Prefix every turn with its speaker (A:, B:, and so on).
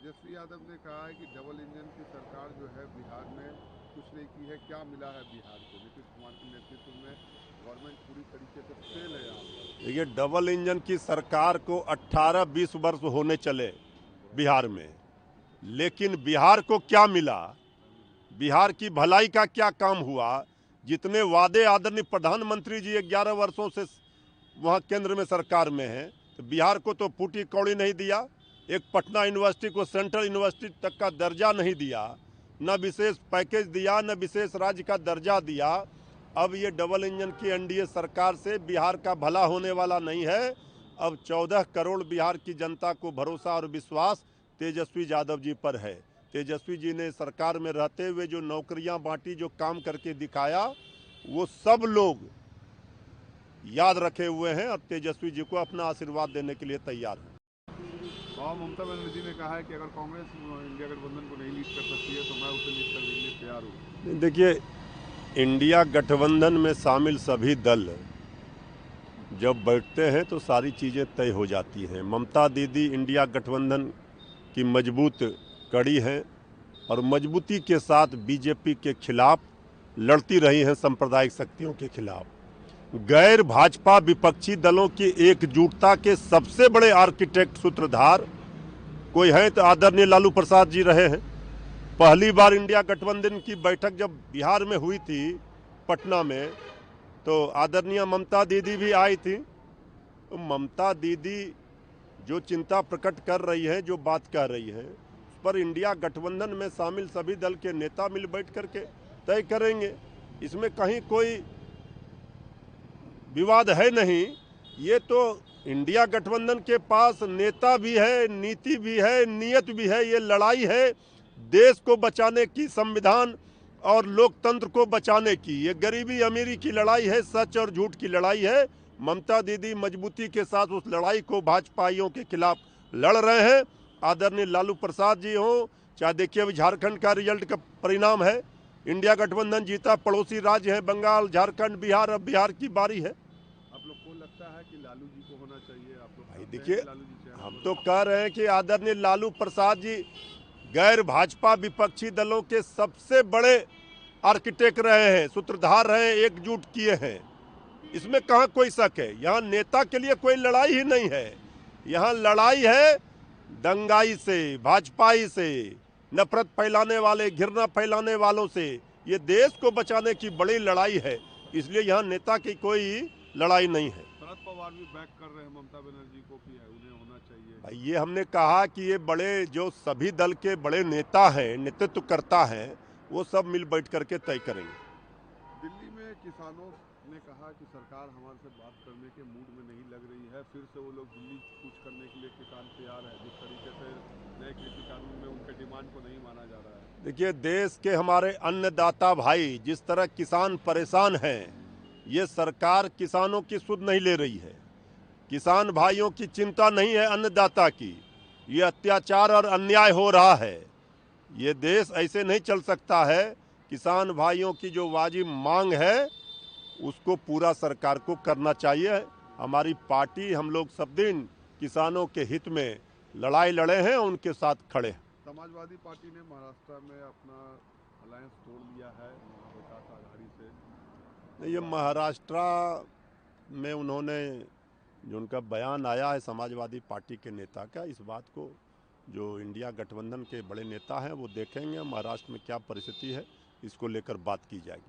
A: तेजस्वी यादव ने कहा है कि डबल इंजन की सरकार जो है बिहार में कुछ नहीं की है। क्या मिला है बिहार को? नीतीश कुमार के नेतृत्व में गवर्नमेंट पूरी तरीके से फेल है यहाँ पर।
B: देखिए, डबल इंजन की सरकार को 18-20 वर्ष होने चले बिहार में, लेकिन बिहार को क्या मिला? बिहार की भलाई का क्या काम हुआ? जितने वादे आदरणीय प्रधानमंत्री जी 11 वर्षों से वहाँ केंद्र में सरकार में हैं, तो बिहार को तो फूटी कौड़ी नहीं दिया। एक पटना यूनिवर्सिटी को सेंट्रल यूनिवर्सिटी तक का दर्जा नहीं दिया, न विशेष पैकेज दिया, न विशेष राज्य का दर्जा दिया। अब ये डबल इंजन की एनडीए सरकार से बिहार का भला होने वाला नहीं है। अब 14 करोड़ बिहार की जनता को भरोसा और विश्वास तेजस्वी यादव जी पर है। तेजस्वी जी ने सरकार में रहते हुए जो नौकरियां बांटी, जो काम करके दिखाया, वो सब लोग याद रखे हुए हैं और तेजस्वी जी को अपना आशीर्वाद देने के लिए तैयार हैं।
A: और ममता बनर्जी ने कहा है कि अगर कांग्रेस इंडिया गठबंधन को नहीं लीड कर सकती है तो मैं उसे लीड करने के लिए तैयार हूँ।
B: देखिए, इंडिया गठबंधन में शामिल सभी दल जब बैठते हैं तो सारी चीज़ें तय हो जाती हैं। ममता दीदी इंडिया गठबंधन की मजबूत कड़ी हैं और मजबूती के साथ बीजेपी के खिलाफ लड़ती रही हैं, सांप्रदायिक शक्तियों के खिलाफ। गैर भाजपा विपक्षी दलों की एकजुटता के सबसे बड़े आर्किटेक्ट, सूत्रधार कोई हैं तो आदरणीय लालू प्रसाद जी रहे हैं। पहली बार इंडिया गठबंधन की बैठक जब बिहार में हुई थी पटना में, तो आदरणीय ममता दीदी भी आई थी। तो ममता दीदी जो चिंता प्रकट कर रही है, जो बात कह रही है, उस पर इंडिया गठबंधन में शामिल सभी दल के नेता मिल बैठ करके तय करेंगे। इसमें कहीं कोई विवाद है नहीं। ये तो इंडिया गठबंधन के पास नेता भी है, नीति भी है, नीयत भी है। ये लड़ाई है देश को बचाने की, संविधान और लोकतंत्र को बचाने की। ये गरीबी अमीरी की लड़ाई है, सच और झूठ की लड़ाई है। ममता दीदी मजबूती के साथ उस लड़ाई को भाजपाइयों के खिलाफ लड़ रहे हैं। आदरणीय लालू प्रसाद जी हों, चाहे देखिए अभी झारखंड का रिजल्ट का परिणाम है, इंडिया गठबंधन जीता। पड़ोसी राज्य है बंगाल, झारखंड, बिहार, अब बिहार की बारी है।
A: आप लोग को लगता है कि लालू जी को होना चाहिए? आप लोग
B: भाई
A: चाहते हैं
B: देखिए,
A: कि लालू जी चेहरा
B: हम तो
A: बदले?
B: कह रहे हैं कि आदरणीय लालू प्रसाद जी गैर भाजपा विपक्षी दलों के सबसे बड़े आर्किटेक्ट रहे हैं, सूत्रधार रहे हैं, एकजुट किए हैं। इसमें कहाँ कोई शक है? यहाँ नेता के लिए कोई लड़ाई ही नहीं है। यहाँ लड़ाई है दंगाई से, भाजपाई से, नफरत फैलाने वाले, घृणा फैलाने वालों से। ये देश को बचाने की बड़ी लड़ाई है, इसलिए यहाँ नेता की कोई लड़ाई नहीं है।
A: शरद पवार भी बैक कर रहे हैं ममता बनर्जी को कि उन्हें होना चाहिए।
B: भाई ये हमने कहा कि ये बड़े जो सभी दल के बड़े नेता हैं, नेतृत्व करता है, वो सब मिल बैठ करके तय करेंगे।
A: दिल्ली में किसानों ने कहा कि सरकार हमारे से बात करने के मूड में नहीं लग रही है। फिर से वो लोग दिल्ली कूच करने के लिए किसान तैयार है। जिस तरीके से नए कृषि कानून में उनके डिमांड को नहीं माना जा रहा है।
B: देखिए, देश के हमारे अन्नदाता भाई जिस तरह किसान परेशान हैं, ये सरकार किसानों की सुध नहीं ले रही है। किसान भाइयों की चिंता नहीं है अन्नदाता की। ये अत्याचार और अन्याय हो रहा है। ये देश ऐसे नहीं चल सकता है। किसान भाइयों की जो वाजिब मांग है उसको पूरा सरकार को करना चाहिए। हमारी पार्टी, हम लोग सब दिन किसानों के हित में लड़ाई लड़े हैं, उनके साथ खड़े हैं।
A: समाजवादी पार्टी ने महाराष्ट्र में अपना अलायंस तोड़ लिया है विकास आघाड़ी से।
B: ये महाराष्ट्र में उन्होंने, जो उनका बयान आया है समाजवादी पार्टी के नेता का, इस बात को जो इंडिया गठबंधन के बड़े नेता हैं वो देखेंगे महाराष्ट्र में क्या परिस्थिति है, इसको लेकर बात की जाएगी।